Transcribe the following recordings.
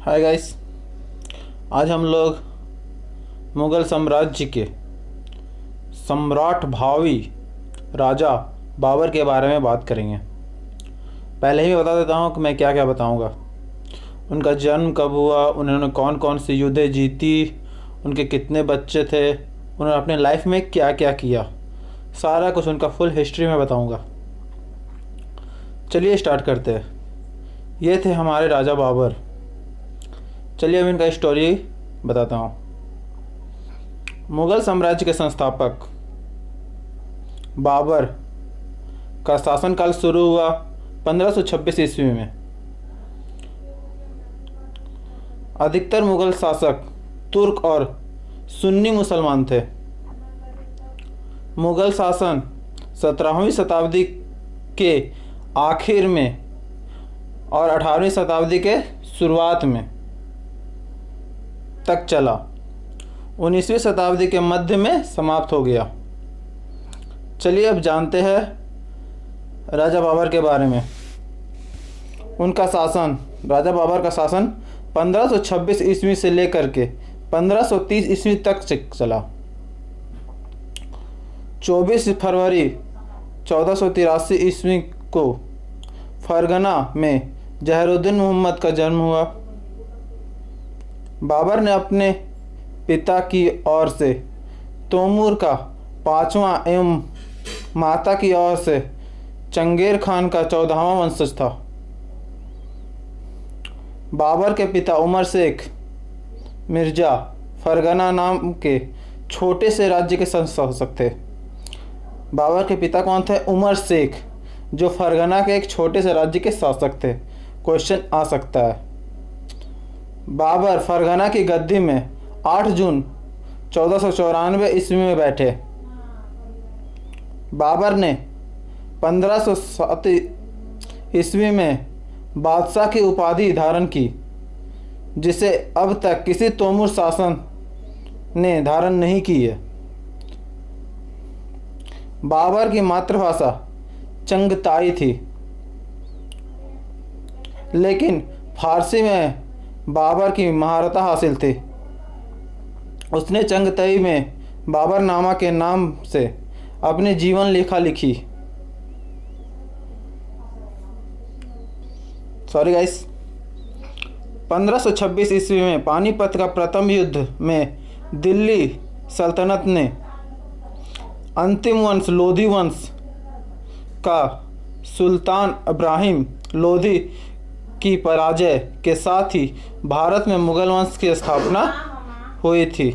Hi guys. आज हम लोग मुग़ल साम्राज्य के सम्राट भावी राजा बाबर के बारे में बात करेंगे। पहले ही बता देता हूँ कि मैं क्या क्या बताऊँगा। उनका जन्म कब हुआ, उन्होंने कौन कौन सी युद्धें जीती, उनके कितने बच्चे थे, उन्होंने अपने लाइफ में क्या क्या किया, सारा कुछ उनका फुल हिस्ट्री में बताऊँगा। चलिए स्टार्ट करते हैं। ये थे हमारे राजा बाबर। चलिए अब इनका स्टोरी बताता हूँ। मुग़ल साम्राज्य के संस्थापक बाबर का शासनकाल शुरू हुआ 1526 ईस्वी में। अधिकतर मुग़ल शासक तुर्क और सुन्नी मुसलमान थे। मुग़ल शासन 17वीं शताब्दी के आखिर में और 18वीं शताब्दी के शुरुआत में तक चला। 19वीं शताब्दी के मध्य में समाप्त हो गया। चलिए अब जानते हैं राजा बाबर के बारे में। उनका शासन, राजा बाबर का शासन 1526 ईस्वी से लेकर के 1530 ईस्वी तक चला। 24 फरवरी 1483 ईस्वी को फरगना में जहरुद्दीन मोहम्मद का जन्म हुआ। बाबर ने अपने पिता की ओर से तैमूर का 5वां एवं माता की ओर से चंगेर खान का 14वां वंशज था। बाबर के पिता उमर शेख मिर्ज़ा फरगना नाम के छोटे से राज्य के शासक थे। बाबर के पिता कौन थे? उमर शेख, जो फरगना के एक छोटे से राज्य के शासक थे। क्वेश्चन आ सकता है। बाबर फरगना की गद्दी में 8 जून 1494 ईस्वी में बैठे। बाबर ने 1507 ईस्वी में बादशाह की उपाधि धारण की, जिसे अब तक किसी तैमूर शासन ने धारण नहीं की है। बाबर की मातृभाषा चंगताई थी, लेकिन फारसी में बाबर की महारत हासिल थी। उसने चंगताई में बाबरनामा के नाम से अपनी जीवन लेखा लिखी। Sorry guys. 1526 ईस्वी में पानीपत का प्रथम युद्ध में दिल्ली सल्तनत ने अंतिम वंश लोधी वंश का सुल्तान इब्राहिम लोधी की पराजय के साथ ही भारत में मुगल वंश की स्थापना हुई थी।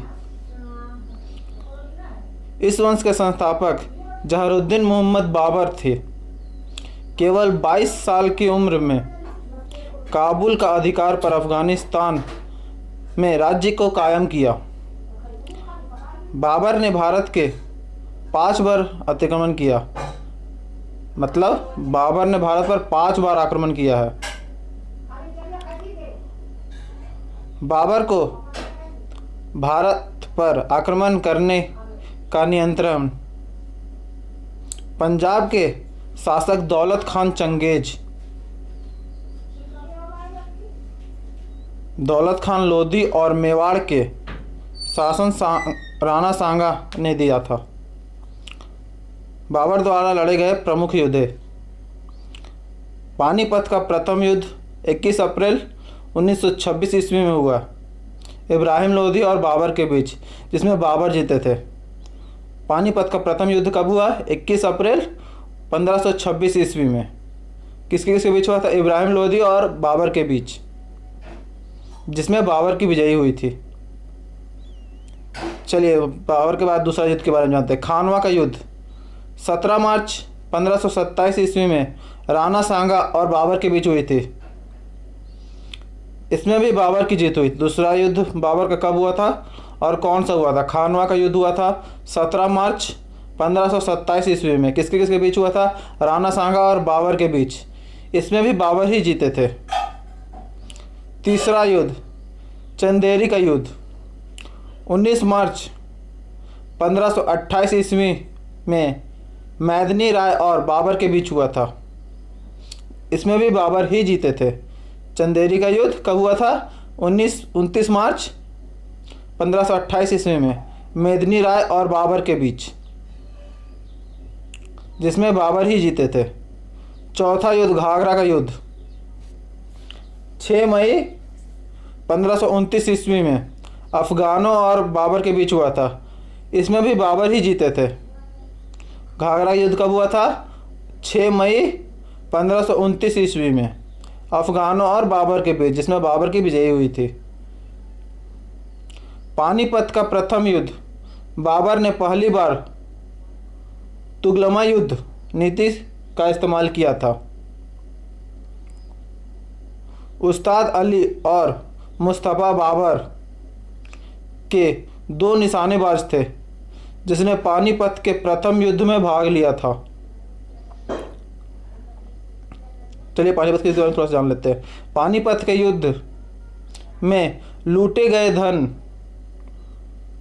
इस वंश के संस्थापक जहरुद्दीन मोहम्मद बाबर थे। केवल 22 साल की उम्र में काबुल का अधिकार पर अफगानिस्तान में राज्य को कायम किया। बाबर ने भारत के 5 बार अतिक्रमण किया। मतलब बाबर ने भारत पर 5 बार आक्रमण किया है। बाबर को भारत पर आक्रमण करने का नियंत्रण पंजाब के शासक दौलत खान चंगेज, दौलत खान लोधी और मेवाड़ के शासन राणा सांगा ने दिया था। बाबर द्वारा लड़े गए प्रमुख युद्ध। पानीपत का प्रथम युद्ध 21 अप्रैल 1926 ईस्वी में हुआ, इब्राहिम लोधी और बाबर के बीच, जिसमें बाबर जीते थे। पानीपत का प्रथम युद्ध कब हुआ? 21 अप्रैल 1526 ईस्वी में। किसके किसके बीच हुआ था? इब्राहिम लोधी और बाबर के बीच, जिसमें बाबर की विजयी हुई थी। चलिए बाबर के बाद दूसरा युद्ध के बारे में जानते हैं। खानवा का युद्ध 17 मार्च 1527 ईस्वी में राणा सांगा और बाबर के बीच हुई थी। इसमें भी बाबर की जीत हुई। दूसरा युद्ध बाबर का कब हुआ था और कौन सा हुआ था? खानवा का युद्ध हुआ था 17 मार्च 1527 ईस्वी में। किसके किसके बीच हुआ था? राणा सांगा और बाबर के बीच। इसमें भी बाबर ही जीते थे। तीसरा युद्ध चंदेरी का युद्ध 19 मार्च 1528 ईस्वी में मैदनी राय और बाबर के बीच हुआ था। इसमें भी बाबर ही जीते थे। चंदेरी का युद्ध कब हुआ था? 29 मार्च 1528 ईस्वी में मेदिनी राय और बाबर के बीच, जिसमें बाबर ही जीते थे। चौथा युद्ध घाघरा का युद्ध 6 मई 1529 ईस्वी में अफगानों और बाबर के बीच हुआ था। इसमें भी बाबर ही जीते थे। घाघरा युद्ध कब हुआ था? 6 मई 1529 ईस्वी में अफगानों और बाबर के बीच, जिसमें बाबर की विजयी हुई थी। पानीपत का प्रथम युद्ध बाबर ने पहली बार तुगलमा युद्ध नीति का इस्तेमाल किया था। उस्ताद अली और मुस्तफ़ा बाबर के 2 निशानेबाज थे, जिसने पानीपत के प्रथम युद्ध में भाग लिया था। चलिए पानीपत के युद्ध में थोड़ा सा जान लेते हैं। पानीपत के युद्ध में लूटे गए धन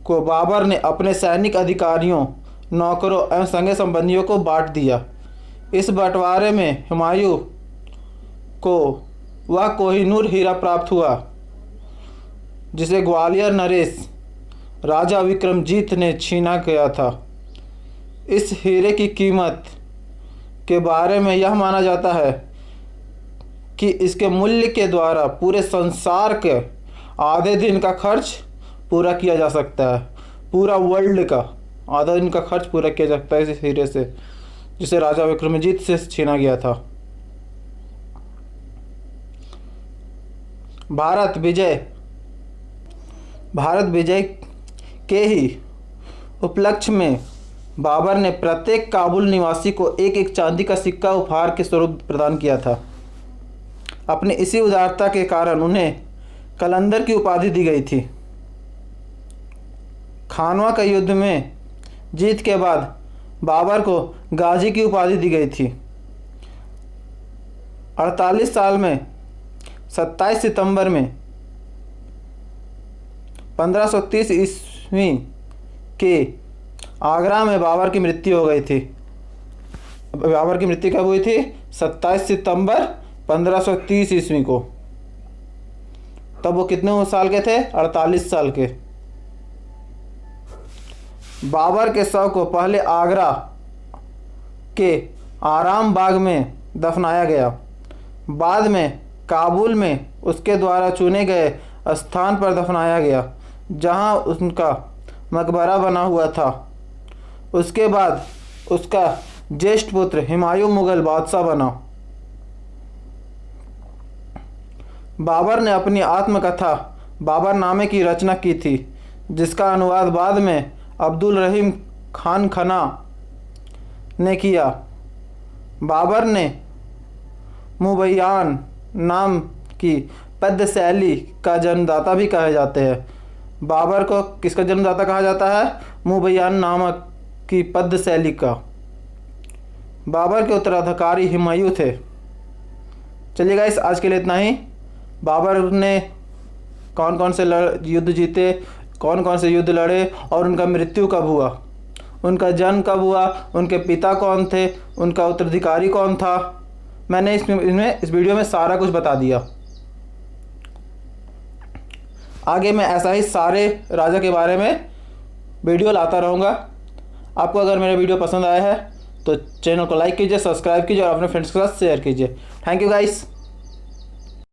को बाबर ने अपने सैनिक अधिकारियों, नौकरों एवं संगे संबंधियों को बांट दिया। इस बंटवारे में हुमायूं को वह कोहिनूर हीरा प्राप्त हुआ, जिसे ग्वालियर नरेश राजा विक्रमजीत ने छीना गया था। इस हीरे की कीमत के बारे में यह माना जाता है कि इसके मूल्य के द्वारा पूरे संसार के आधे दिन का खर्च पूरा किया जा सकता है। पूरा वर्ल्ड का आधा दिन का खर्च पूरा किया जा सकता है इस हीरे से, जिसे राजा विक्रमजीत से छीना गया था। भारत विजय के ही उपलक्ष्य में बाबर ने प्रत्येक काबुल निवासी को एक चांदी का सिक्का उपहार के स्वरूप प्रदान किया था। अपनी इसी उदारता के कारण उन्हें कलंदर की उपाधि दी गई थी। खानवा के युद्ध में जीत के बाद बाबर को गाजी की उपाधि दी गई थी। 48 साल में 27 सितंबर में 1530 ईस्वी के आगरा में बाबर की मृत्यु हो गई थी। बाबर की मृत्यु कब हुई थी? 27 सितंबर 1530 ईस्वी को। तब वो कितने साल के थे? 48 साल के। बाबर के शव को पहले आगरा के आराम बाग में दफनाया गया, बाद में काबुल में उसके द्वारा चुने गए स्थान पर दफनाया गया, जहां उनका मकबरा बना हुआ था। उसके बाद उसका ज्येष्ठ पुत्र हुमायूं मुगल बादशाह बना। बाबर ने अपनी आत्मकथा बाबरनामे की रचना की थी, जिसका अनुवाद बाद में अब्दुल रहीम खान खना ने किया। बाबर ने मुबैयान नाम की पद्य शैली का जन्मदाता भी कहे जाते हैं। बाबर को किसका जन्मदाता कहा जाता है? मुबैयान नामक की पद्य शैली का। बाबर के उत्तराधिकारी हुमायूं थे। चलिए गाइस, आज के लिए इतना ही। बाबर ने कौन कौन से युद्ध जीते, कौन कौन से युद्ध लड़े और उनका मृत्यु कब हुआ, उनका जन्म कब हुआ, उनके पिता कौन थे, उनका उत्तराधिकारी कौन था, मैंने इस वीडियो में सारा कुछ बता दिया। आगे मैं ऐसा ही सारे राजा के बारे में वीडियो लाता रहूँगा। आपको अगर मेरा वीडियो पसंद आया है तो चैनल को लाइक कीजिए, सब्सक्राइब कीजिए और अपने फ्रेंड्स के साथ शेयर कीजिए। Thank you guys.